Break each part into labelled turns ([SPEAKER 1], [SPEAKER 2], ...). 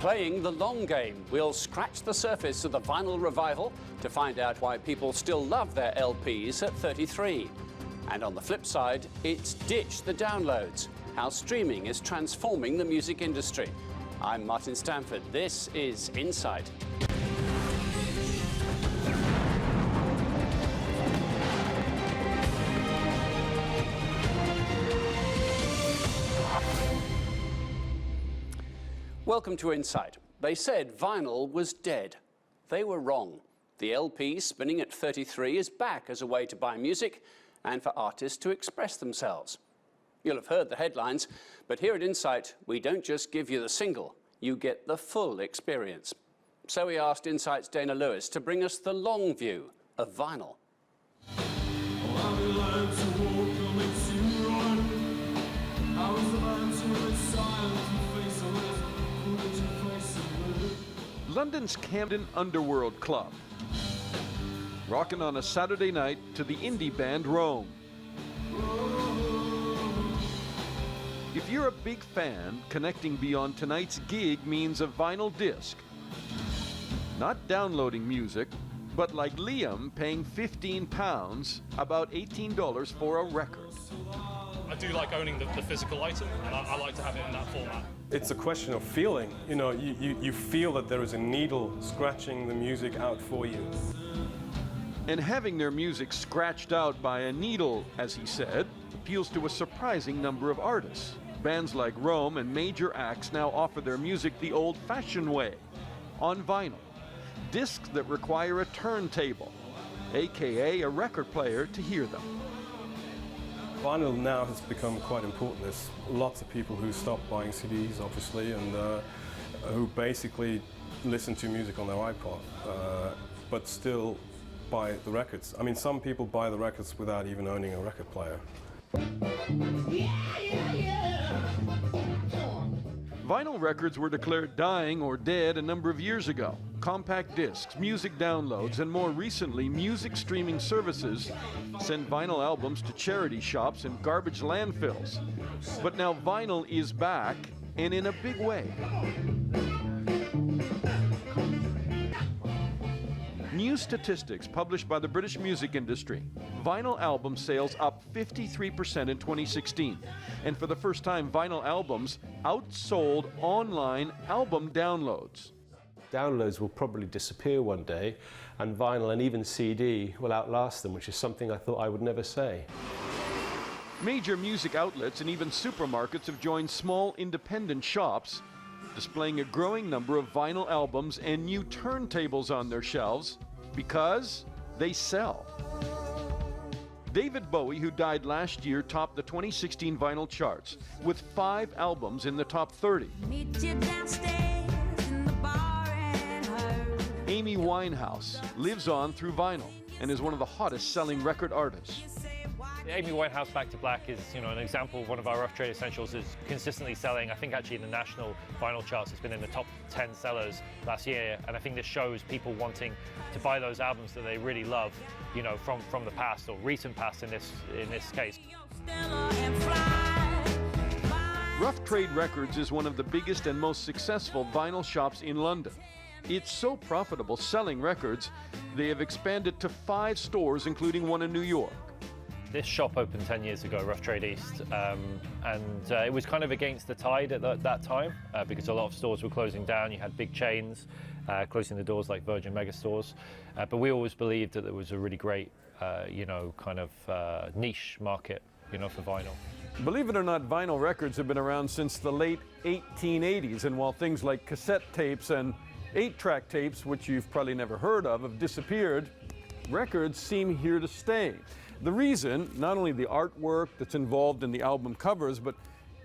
[SPEAKER 1] Playing the long game, we'll scratch the surface of the vinyl revival to find out why people still love their LPs at 33. And on the flip side, it's ditch the downloads, how streaming is transforming the music industry. I'm Martin Stanford. This is Inside. Welcome to Inside. They said vinyl was dead. They were wrong. The LP spinning at 33 is back as a way to buy music and for artists to express themselves. You'll have heard the headlines, but here at Insight, we don't just give you the single, you get the full experience. So we asked Insight's Dana Lewis to bring us the long view of vinyl.
[SPEAKER 2] London's Camden Underworld Club, rocking on a Saturday night to the indie band Rome. If you're a big fan, connecting beyond tonight's gig means a vinyl disc. Not downloading music, but like Liam paying £15, about $18 for a record.
[SPEAKER 3] I do like owning the physical item, and I like to have it in that format.
[SPEAKER 4] It's a question of feeling. You know, you feel that there is a needle scratching the music out for you.
[SPEAKER 2] And having their music scratched out by a needle, as he said, appeals to a surprising number of artists. Bands like Rome and major acts now offer their music the old-fashioned way, on vinyl. Discs that require a turntable, aka a record player, to hear them.
[SPEAKER 4] Vinyl now has become quite important. There's lots of people who stop buying CDs, obviously, and who basically listen to music on their iPod, but still buy the records. I mean, some people buy the records without even owning a record player.
[SPEAKER 2] Vinyl records were declared dying or dead a number of years ago. Compact discs, music downloads, and more recently, music streaming services send vinyl albums to charity shops and garbage landfills. But now vinyl is back, and in a big way. New statistics published by the British music industry. Vinyl album sales up 53% in 2016. And for the first time, vinyl albums outsold online album downloads.
[SPEAKER 5] Downloads will probably disappear one day, and vinyl and even CD will outlast them, which is something I thought I would never say.
[SPEAKER 2] Major music outlets and even supermarkets have joined small independent shops, displaying a growing number of vinyl albums and new turntables on their shelves because they sell. David Bowie, who died last year, topped the 2016 vinyl charts with 5 albums in the top 30. Amy Winehouse lives on through vinyl and is one of the hottest selling record artists.
[SPEAKER 3] Amy Winehouse Back to Black is, an example of one of our Rough Trade essentials is consistently selling. I think actually in the national vinyl charts it's been in the top 10 sellers last year, and I think this shows people wanting to buy those albums that they really love, from the past or recent past in this case.
[SPEAKER 2] Rough Trade Records is one of the biggest and most successful vinyl shops in London. It's so profitable selling records, they have expanded to 5 stores, including one in New York.
[SPEAKER 3] This shop opened 10 years ago, Rough Trade East, and it was kind of against the tide at that time because a lot of stores were closing down. You had big chains closing the doors like Virgin Megastores, but we always believed that there was a really great, niche market, for vinyl.
[SPEAKER 2] Believe it or not, vinyl records have been around since the late 1880s, and while things like cassette tapes and 8-track tapes, which you've probably never heard of, have disappeared, records seem here to stay. The reason, not only the artwork that's involved in the album covers, but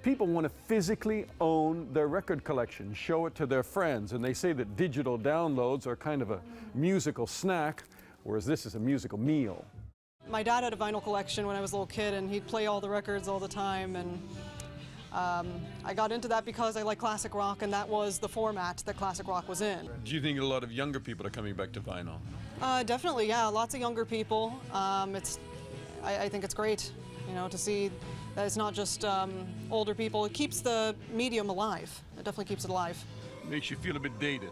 [SPEAKER 2] people want to physically own their record collection, show it to their friends, and they say that digital downloads are kind of a musical snack, whereas this is a musical meal.
[SPEAKER 6] My dad had a vinyl collection when I was a little kid, and he'd play all the records all the time, and I got into that because I like classic rock, and that was the format that classic rock was in.
[SPEAKER 2] Do you think a lot of younger people are coming back to vinyl?
[SPEAKER 6] Definitely, yeah, lots of younger people. I think it's great, to see that it's not just older people. It keeps the medium alive. It definitely keeps it alive.
[SPEAKER 2] Makes you feel a bit dated.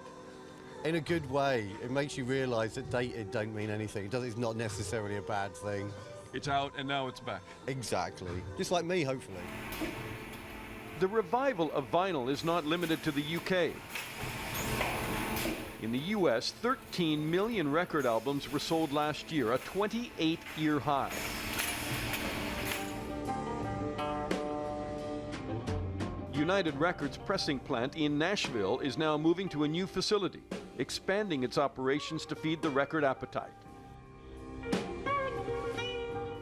[SPEAKER 7] In a good way. It makes you realise that dated don't mean anything. It's not necessarily a bad thing.
[SPEAKER 2] It's out and now it's back.
[SPEAKER 7] Exactly. Just like me, hopefully.
[SPEAKER 2] The revival of vinyl is not limited to the UK. In the US, 13 million record albums were sold last year, a 28-year high. United Records pressing plant in Nashville is now moving to a new facility, expanding its operations to feed the record appetite.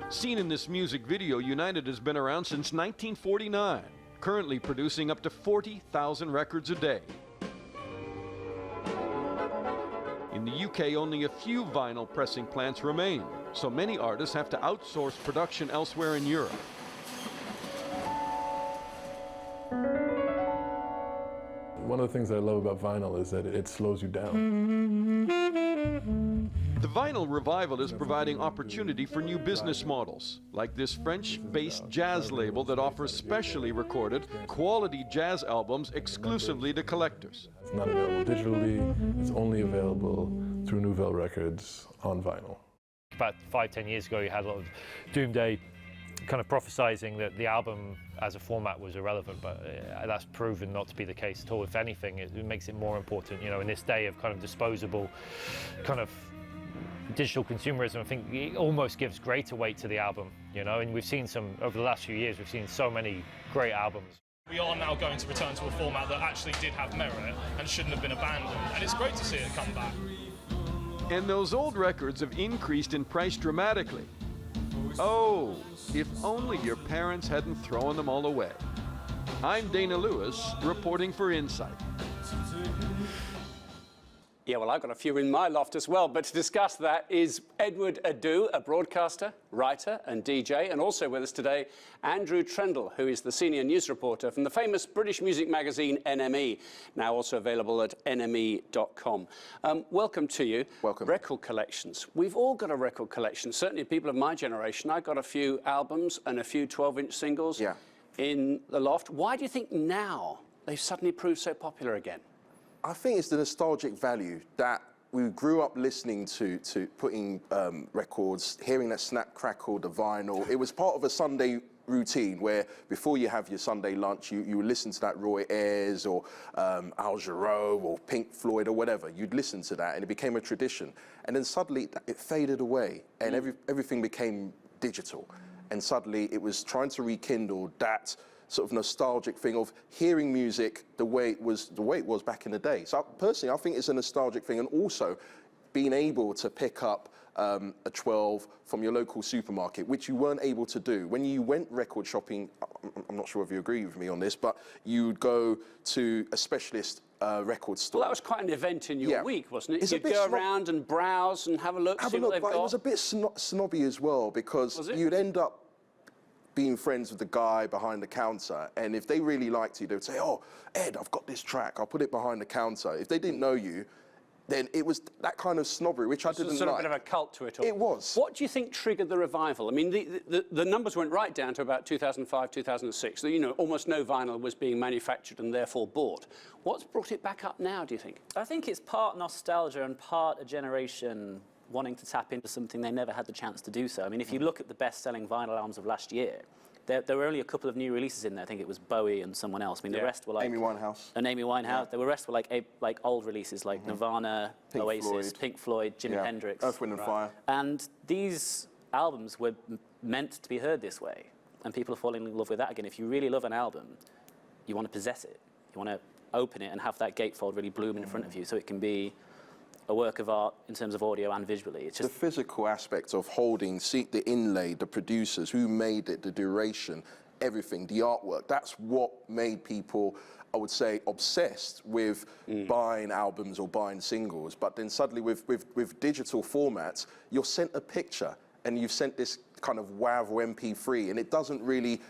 [SPEAKER 2] Seen in this music video, United has been around since 1949, currently producing up to 40,000 records a day. In the UK, only a few vinyl pressing plants remain, so many artists have to outsource production elsewhere in Europe.
[SPEAKER 8] One of the things I love about vinyl is that it slows you down.
[SPEAKER 2] The vinyl revival is providing opportunity for new business models, like this French-based jazz label that offers specially recorded, quality jazz albums exclusively to collectors.
[SPEAKER 8] It's not available digitally, it's only available through Nouvelle Records on vinyl.
[SPEAKER 3] About 5-10 years ago, you had a lot of doomsday kind of prophesizing that the album as a format was irrelevant, but that's proven not to be the case at all. If anything, it makes it more important, you know, in this day of kind of disposable kind of digital consumerism. I think it almost gives greater weight to the album, you know, and we've seen some, over the last few years, we've seen so many great albums.
[SPEAKER 9] We are now going to return to a format that actually did have merit and shouldn't have been abandoned, and it's great to see it come back.
[SPEAKER 2] And those old records have increased in price dramatically. Oh, if only your parents hadn't thrown them all away. I'm Dana Lewis, reporting for Insight.
[SPEAKER 1] Yeah, well, I've got a few in my loft as well, but to discuss that is Edward Adu, a broadcaster, writer and DJ, and also with us today, Andrew Trendle, who is the senior news reporter from the famous British music magazine NME, now also available at nme.com. Welcome to you.
[SPEAKER 10] Welcome.
[SPEAKER 1] Record collections. We've all got a record collection, certainly people of my generation. I got a few albums and a few 12-inch singles in the loft. Why do you think now they've suddenly proved so popular again?
[SPEAKER 10] I think it's the nostalgic value that we grew up listening to putting records, hearing that snap, crackle, the vinyl. It was part of a Sunday routine where before you have your Sunday lunch, you would listen to that Roy Ayers or Al Jarreau or Pink Floyd or whatever. You'd listen to that and it became a tradition. And then suddenly it faded away and everything became digital. And suddenly it was trying to rekindle that sort of nostalgic thing of hearing music the way it was back in the day. So personally, I think it's a nostalgic thing, and also being able to pick up a 12 from your local supermarket, which you weren't able to do. When you went record shopping, I'm not sure if you agree with me on this, but you'd go to a specialist record store.
[SPEAKER 1] Well, that was quite an event in your week, wasn't it?
[SPEAKER 10] It's
[SPEAKER 1] You'd go around and browse and have a look, see what they've got.
[SPEAKER 10] It was a bit snobby as well, because you'd end up being friends with the guy behind the counter, and if they really liked you, they would say, "Oh, Ed, I've got this track, I'll put it behind the counter." If they didn't know you, then it was that kind of snobbery, which I didn't like.
[SPEAKER 1] Sort of a bit of a cult to it all.
[SPEAKER 10] It was.
[SPEAKER 1] What do you think triggered the revival? I mean, the numbers went right down to about 2005, 2006. You know, almost no vinyl was being manufactured and therefore bought. What's brought it back up now, do you think?
[SPEAKER 11] I think it's part nostalgia and part a generation wanting to tap into something they never had the chance to do so. I mean, if you look at the best-selling vinyl albums of last year, there were only a couple of new releases in there. I think it was Bowie and someone else. I mean, the rest were like
[SPEAKER 10] Amy Winehouse.
[SPEAKER 11] And Amy Winehouse. The rest were like old releases, like Nirvana, Oasis, Pink Floyd, Jimi Hendrix,
[SPEAKER 10] Earth, Wind and Fire.
[SPEAKER 11] And these albums were meant to be heard this way, and people are falling in love with that again. If you really love an album, you want to possess it. You want to open it and have that gatefold really bloom in front of you, so it can be a work of art in terms of audio and visually. It's just
[SPEAKER 10] the physical aspect of holding, the inlay, the producers, who made it, the duration, everything, the artwork. That's what made people, I would say, obsessed with buying albums or buying singles. But then suddenly with digital formats, you're sent a picture and you've sent this kind of WAV or MP3, and it doesn't really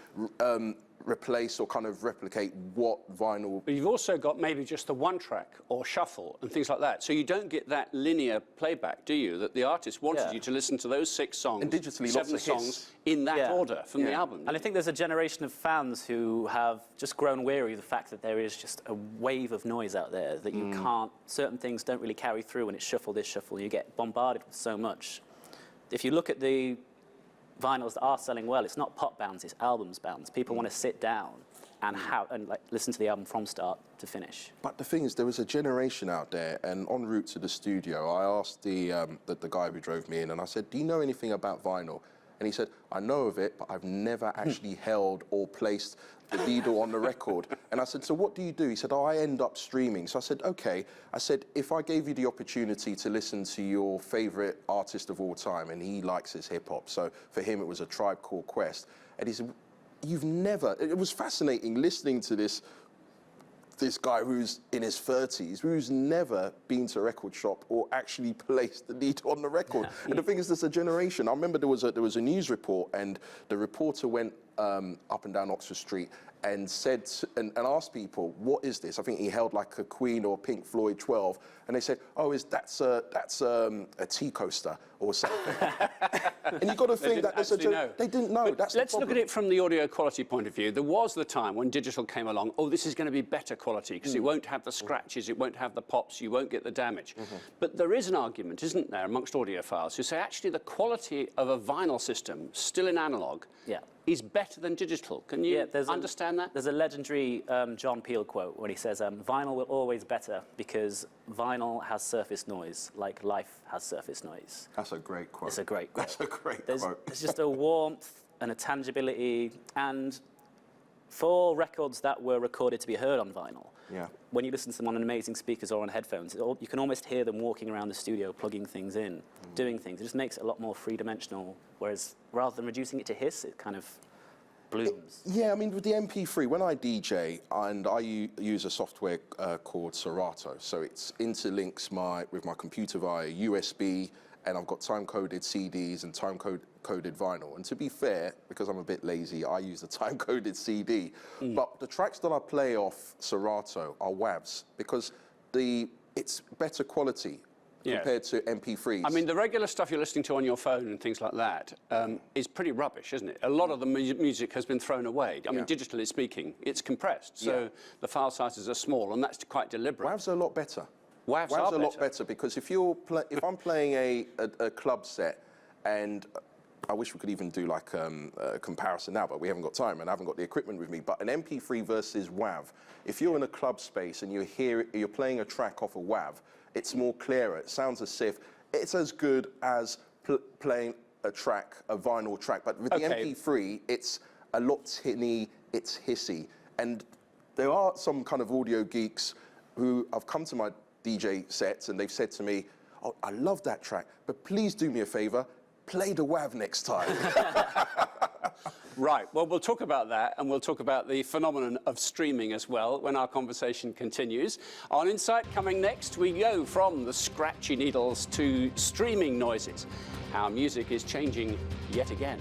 [SPEAKER 10] replace or kind of replicate what vinyl.
[SPEAKER 1] But you've also got maybe just the one track or shuffle and things like that. So you don't get that linear playback, do you? That the artist wanted you to listen to those 6 songs,
[SPEAKER 10] and digitally,
[SPEAKER 1] 7
[SPEAKER 10] lots of
[SPEAKER 1] songs
[SPEAKER 10] hits.
[SPEAKER 1] in that order from the album.
[SPEAKER 11] And I think there's a generation of fans who have just grown weary of the fact that there is just a wave of noise out there that you can't, certain things don't really carry through when it's shuffle this, shuffle. You get bombarded with so much. If you look at the vinyls that are selling well, it's not pop bands, it's albums bands. People want to sit down and like listen to the album from start to finish.
[SPEAKER 10] But the thing is, there was a generation out there, and en route to the studio, I asked the guy who drove me in, and I said, do you know anything about vinyl? And he said, I know of it, but I've never actually held or placed the needle on the record. And I said, so what do you do? He said, oh, I end up streaming. So I said, okay. I said, if I gave you the opportunity to listen to your favorite artist of all time, and he likes his hip hop, so for him it was A Tribe Called Quest. And he said, you've never, it was fascinating listening to this guy who's in his 30s, who's never been to a record shop or actually placed the needle on the record. And the thing is, there's a generation. I remember there was a news report, and the reporter went up and down Oxford Street and said and asked people, what is this? I think he held like a Queen or Pink Floyd 12, and they said, oh, that's a tea coaster or something. And you've got to think that there's they didn't know.
[SPEAKER 1] But let's look at it from the audio quality point of view. There was the time when digital came along, oh, this is going to be better quality because it won't have the scratches, it won't have the pops, you won't get the damage. But there is an argument, isn't there, amongst audiophiles who say actually the quality of a vinyl system, still in analog, is better than digital. Can you understand that?
[SPEAKER 11] There's a legendary John Peel quote when he says, vinyl will always better because vinyl has surface noise, like life has surface noise.
[SPEAKER 10] That's a great quote.
[SPEAKER 11] It's a great quote.
[SPEAKER 10] That's a great quote.
[SPEAKER 11] There's just a warmth and a tangibility, and for records that were recorded to be heard on vinyl, when you listen to them on amazing speakers or on headphones, you can almost hear them walking around the studio, plugging things in, doing things. It just makes it a lot more three-dimensional, whereas rather than reducing it to hiss, it kind of blooms.
[SPEAKER 10] I mean, with the MP3, when I DJ, and I use a software called Serato, so it interlinks with my computer via USB, and I've got time-coded CDs and time-coded vinyl. And to be fair, because I'm a bit lazy, I use the time-coded CD. But the tracks that I play off Serato are WAVs, because it's better quality compared to MP3s.
[SPEAKER 1] I mean, the regular stuff you're listening to on your phone and things like that is pretty rubbish, isn't it? A lot of the music has been thrown away. I mean, digitally speaking, it's compressed, so the file sizes are small, and that's quite deliberate.
[SPEAKER 10] WAVs are a lot better.
[SPEAKER 1] WAVs
[SPEAKER 10] are a lot better, because if I'm playing a club set, and I wish we could even do like a comparison now, but we haven't got time and I haven't got the equipment with me. But an MP3 versus WAV, if you're in a club space and you're playing a track off a WAV, it's more clearer. It sounds as if it's as good as playing a vinyl track. But with the MP3, it's a lot tinny, it's hissy. And there are some kind of audio geeks who have come to my DJ sets and they've said to me, oh, I love that track, but please do me a favor, play the WAV next time.
[SPEAKER 1] Right, well, we'll talk about that, and we'll talk about the phenomenon of streaming as well when our conversation continues. On Insight, coming next, we go from the scratchy needles to streaming noises. How music is changing yet again.